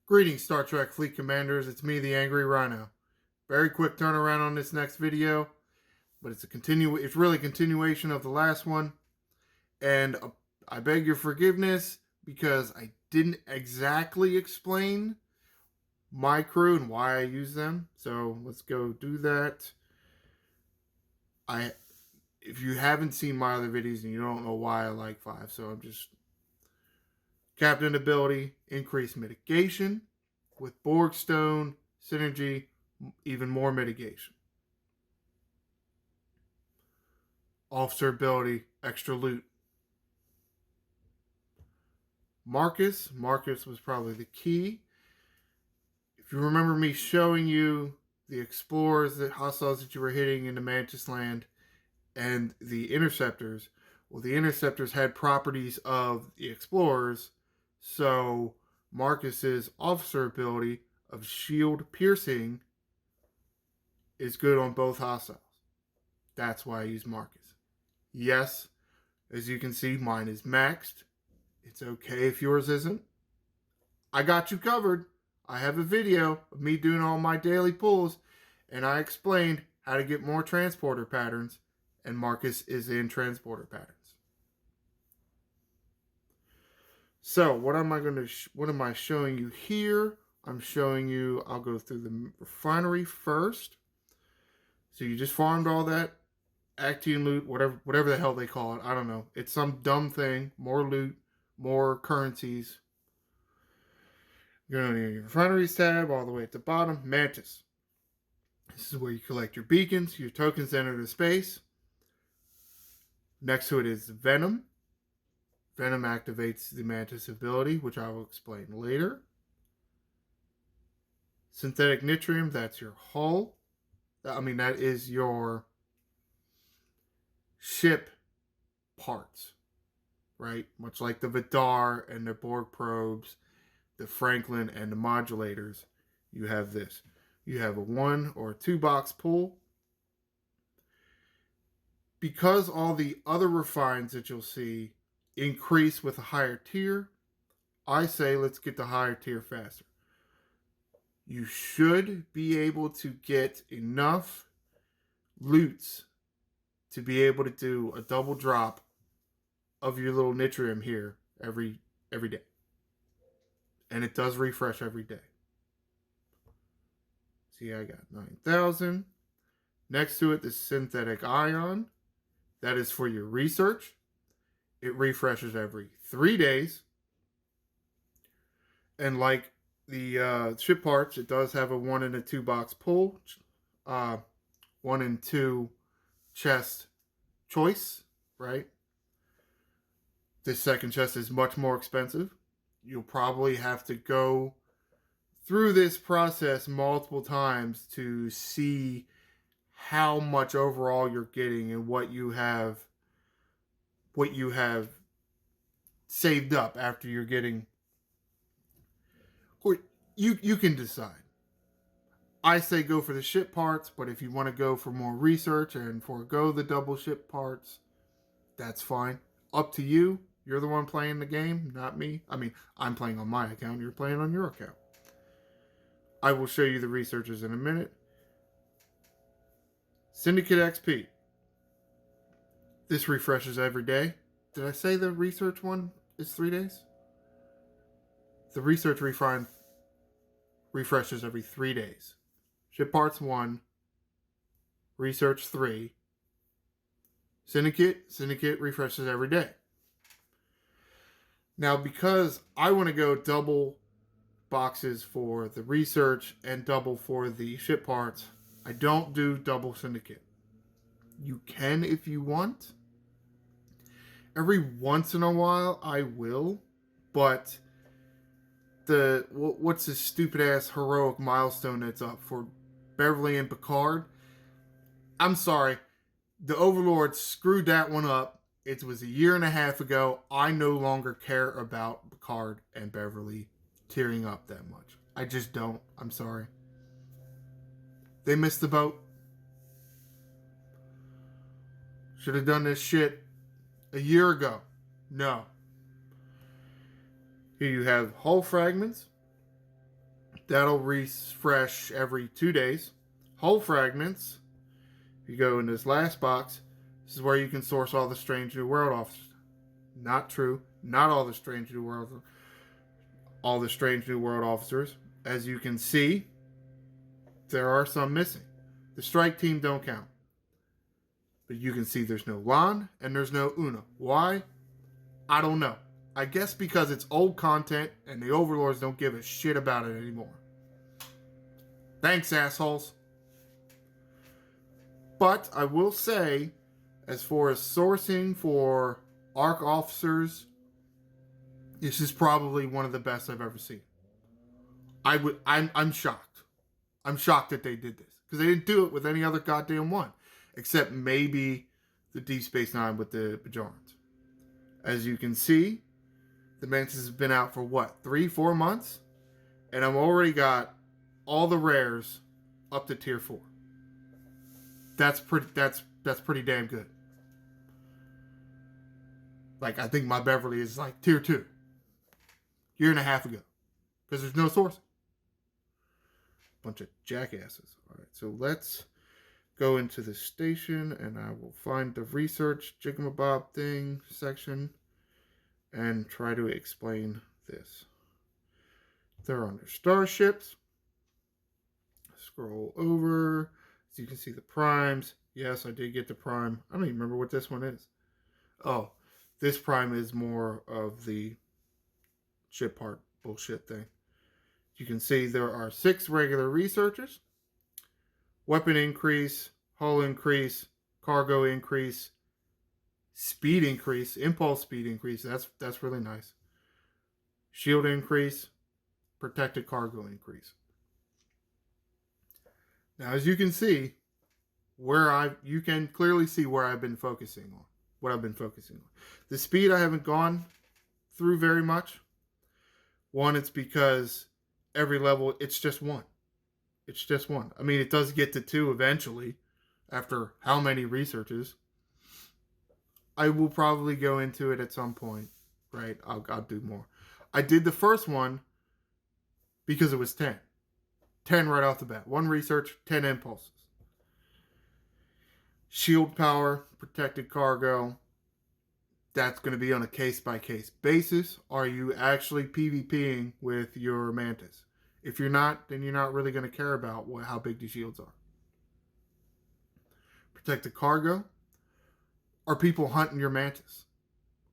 Greetings, Star Trek Fleet Commanders. It's me, the Angry Rhino. Very quick turnaround on this next video, but it's really a continuation of the last one. And I beg your forgiveness because I didn't exactly explain my crew and why I use them. So let's go do that. If you haven't seen my other videos and you don't know why I like 5, so I'm just Captain ability, increased mitigation. With Borg Stone, synergy, even more mitigation. Officer ability, extra loot. Marcus was probably the key. If you remember me showing you the explorers, the hostiles that you were hitting in the Mantis land, and the interceptors, well, the interceptors had properties of the explorers, so Marcus's officer ability of shield piercing is good on both hostiles. That's why I use Marcus. Yes, as you can see, mine is maxed. It's okay if yours isn't. I got you covered. I have a video of me doing all my daily pulls, and I explained how to get more transporter patterns, and Marcus is in transporter patterns. So what am I showing you here? I'm showing you, I'll go through the refinery first. So you just farmed all that Actian loot, whatever the hell they call it. I don't know. It's some dumb thing. More loot, more currencies. You're going to your refineries tab all the way at the bottom. Mantis. This is where you collect your beacons. Your tokens enter the space. Next to it is Venom. Venom activates the Mantis ability, which I will explain later. Synthetic Nitrium, that's your hull. That is your ship parts, right? Much like the Vidar and the Borg probes, the Franklin and the modulators, you have this. You have a 1 or 2 box pull. Because all the other refines that you'll see increase with a higher tier, I say let's get the higher tier faster. You should be able to get enough loots to be able to do a double drop of your little nitrium here every day. And it does refresh every day. See, I got 9,000. Next to it, the synthetic ion. That is for your research. It refreshes every 3 days. And like the ship parts, it does have a 1 and a 2 box pull. 1 and 2 chest choice, right? This second chest is much more expensive. You'll probably have to go through this process multiple times to see how much overall you're getting and what you have saved up after you're getting. Or you can decide. I say go for the ship parts, but if you want to go for more research and forego the double ship parts, that's fine. Up to you. You're the one playing the game, not me. I'm playing on my account. You're playing on your account. I will show you the researchers in a minute. Syndicate XP. This refreshes every day. Did I say the research one is 3 days? The research refine refreshes every 3 days. Ship parts 1. Research 3. Syndicate refreshes every day. Now, because I want to go double boxes for the research and double for the ship parts, I don't do double syndicate. You can if you want. Every once in a while, I will. But what's this stupid ass heroic milestone that's up for Beverly and Picard? I'm sorry. The Overlord screwed that one up. It was a year and a half ago. I no longer care about Picard and Beverly tearing up that much. I just don't. I'm sorry. They missed the boat. Should have done this shit a year ago. No. Here you have hull fragments. That'll refresh every 2 days. Hull fragments. If you go in this last box, this is where you can source all the Strange New World officers. Not true. Not all the Strange New World officers. As you can see, there are some missing. The strike team don't count. But you can see there's no Lan and there's no Una. Why? I don't know. I guess because it's old content and the Overlords don't give a shit about it anymore. Thanks, assholes. But I will say, as far as sourcing for ARC officers, this is probably one of the best I've ever seen. I'm shocked. I'm shocked that they did this. Because they didn't do it with any other goddamn one. Except maybe the Deep Space Nine with the Bajorans. As you can see, the Mantis has been out for what, 3-4 months? And I've already got all the rares up to tier 4. That's pretty damn good. Like, I think my Beverly is like tier 2. Year and a half ago. Because there's no sourcing. Bunch of jackasses. Alright, so let's go into the station and I will find the research jigamabob thing section and try to explain this. They're on their starships. Scroll over. So you can see the primes. Yes, I did get the prime. I don't even remember what this one is. Oh, this prime is more of the ship part bullshit thing. You can see there are 6 regular researchers. Weapon increase, hull increase, cargo increase, speed increase, impulse speed increase. That's really nice. Shield increase, protected cargo increase. Now, as you can see, you can clearly see where I've been focusing on. What I've been focusing on. The speed I haven't gone through very much. One, it's because every level, it's just 1. It's just 1. I mean, it does get to 2 eventually, after how many researches. I will probably go into it at some point, right? I'll do more. I did the first one because it was 10. 10 right off the bat. 1 research, 10 impulses. Shield power, protected cargo. That's going to be on a case-by-case basis. Are you actually PvPing with your Mantis? If you're not, then you're not really going to care about how big the shields are. Protected cargo. Are people hunting your Mantis?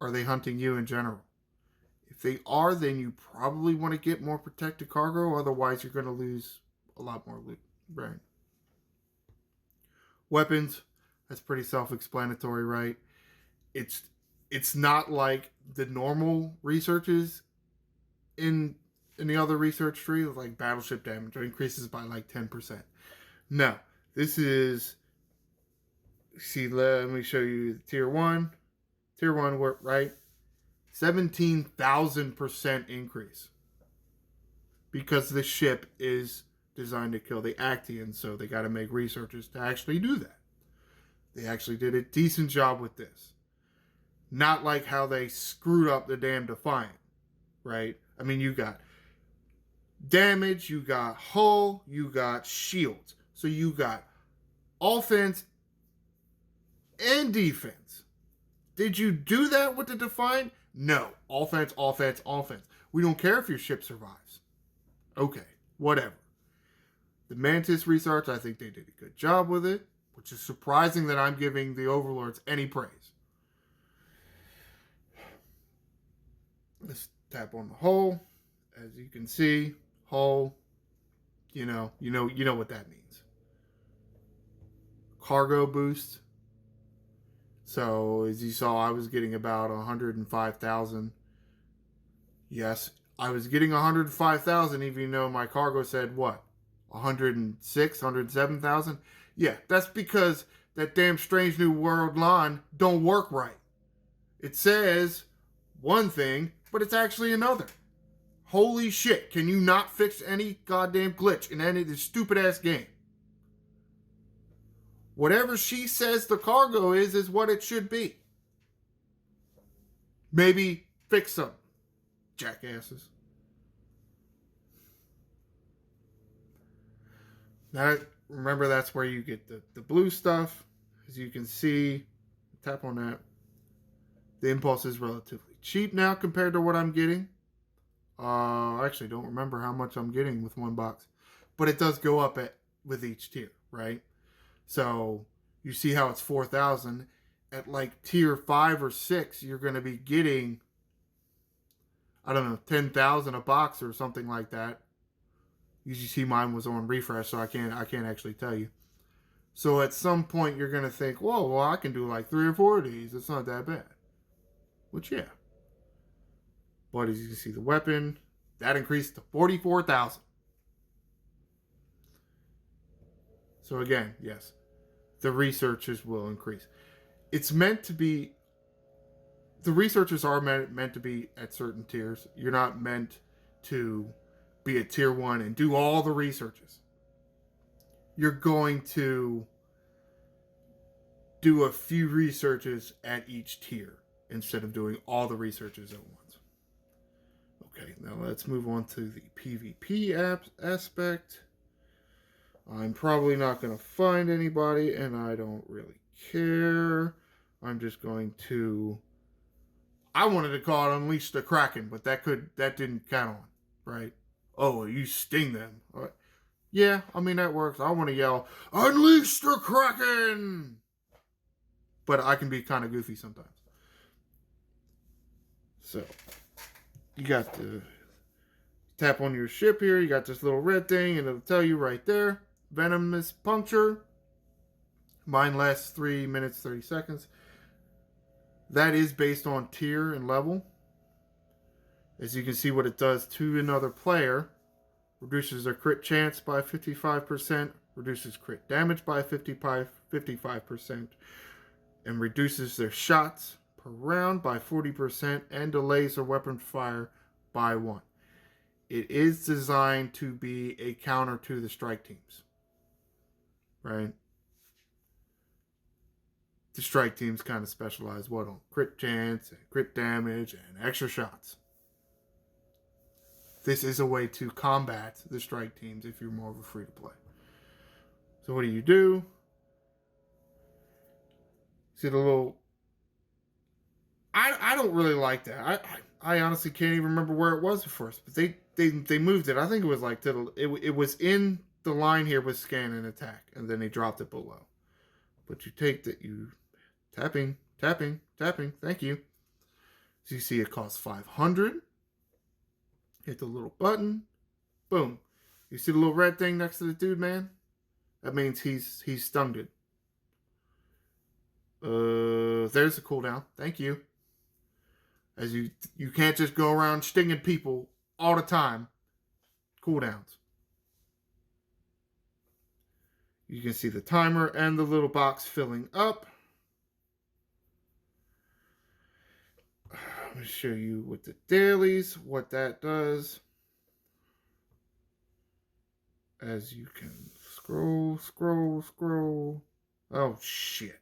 Are they hunting you in general? If they are, then you probably want to get more protected cargo. Otherwise, you're going to lose a lot more loot. Right. Weapons. That's pretty self-explanatory, right? It's not like the normal researches in the other research tree, like battleship damage, or increases by like 10%. No, this is, see, let me show you tier 1. Tier 1, right? 17,000% increase. Because the ship is designed to kill the Actians, so they got to make researchers to actually do that. They actually did a decent job with this. Not like how they screwed up the damn Defiant, right? I mean, you got damage, you got hull, you got shields. So you got offense and defense. Did you do that with the Defiant? No. Offense, offense, offense. We don't care if your ship survives. Okay, whatever. The Mantis research, I think they did a good job with it, which is surprising that I'm giving the Overlords any praise. Let's tap on the hull. As you can see, hull, you know what that means. Cargo boost. So as you saw, I was getting about 105,000. Yes, I was getting 105,000, even though my cargo said what? 106, 107,000? Yeah, that's because that damn Strange New World line don't work right. It says one thing, but it's actually another. Holy shit, can you not fix any goddamn glitch in any of this stupid ass game? Whatever she says the cargo is what it should be. Maybe fix some, jackasses. Now, remember, that's where you get the blue stuff. As you can see, tap on that. The impulse is relatively cheap now compared to what I'm getting. I actually don't remember how much I'm getting with one box, but it does go up with each tier, right? So you see how it's 4,000. At like tier 5 or 6, you're going to be getting, I don't know, 10,000 a box or something like that. You see mine was on refresh, so I can't actually tell you. So at some point you're going to think, whoa, well, I can do like 3 or 4 of these. It's not that bad. Which, yeah. But as you can see, the weapon, that increased to 44,000. So again, yes, the researchers will increase. It's meant to be, the researchers are meant to be at certain tiers. You're not meant to be at tier 1 and do all the researches. You're going to do a few researches at each tier instead of doing all the researches at once. Okay, now let's move on to the PvP aspect. I'm probably not going to find anybody, and I don't really care. I'm just going to... I wanted to call it Unleash the Kraken, but that didn't count on, right? Oh, you sting them. Right. Yeah, I mean, that works. I want to yell, Unleash the Kraken! But I can be kind of goofy sometimes. So, you got the tap on your ship here. You got this little red thing, and it'll tell you right there. Venomous Puncture. Mine lasts 3 minutes, 30 seconds. That is based on tier and level. As you can see what it does to another player. Reduces their crit chance by 55%. Reduces crit damage by 55%. And reduces their shots per round by 40%. And delays their weapon fire by 1. It is designed to be a counter to the strike teams. Right? The strike teams kind of specialize on crit chance and crit damage and extra shots. This is a way to combat the strike teams if you're more of a free to play. So what do? See the little... I don't really like that. I honestly can't even remember where it was at first, but they moved it. I think it was like it was in the line here with scan and attack, and then they dropped it below. But you take that, you tapping. Thank you. So you see it costs 500. Hit the little button. Boom. You see the little red thing next to the dude, man? That means he's stunned. There's the cooldown. Thank you. As you can't just go around stinging people all the time. Cooldowns. You can see the timer and the little box filling up. Let me show you with the dailies what that does. As you can scroll. Oh, shit.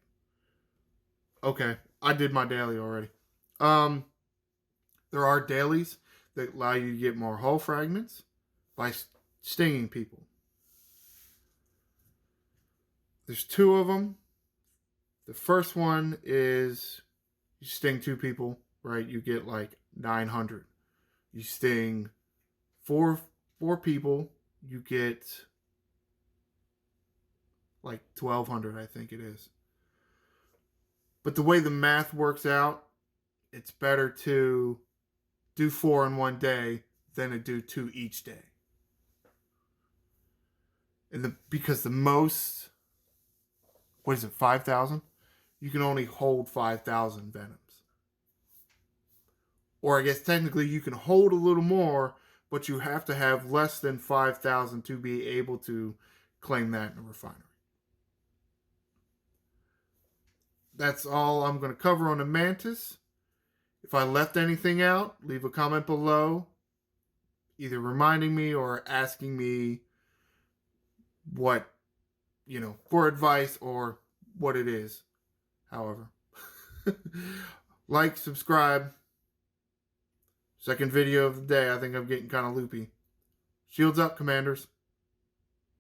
Okay, I did my daily already. There are dailies that allow you to get more hull fragments by stinging people. There's 2 of them. The first one is you sting 2 people, right? You get like 900. You sting 4 people, you get like 1,200, I think it is. But the way the math works out, it's better to do 4 in one day than to do 2 each day. And because the most, what is it, 5,000? You can only hold 5,000 venoms. Or I guess technically you can hold a little more, but you have to have less than 5,000 to be able to claim that in a refinery. That's all I'm going to cover on the Mantis. If I left anything out, leave a comment below, either reminding me or asking me what, for advice or what it is. However, like, subscribe. Second video of the day. I think I'm getting kind of loopy. Shields up, Commanders.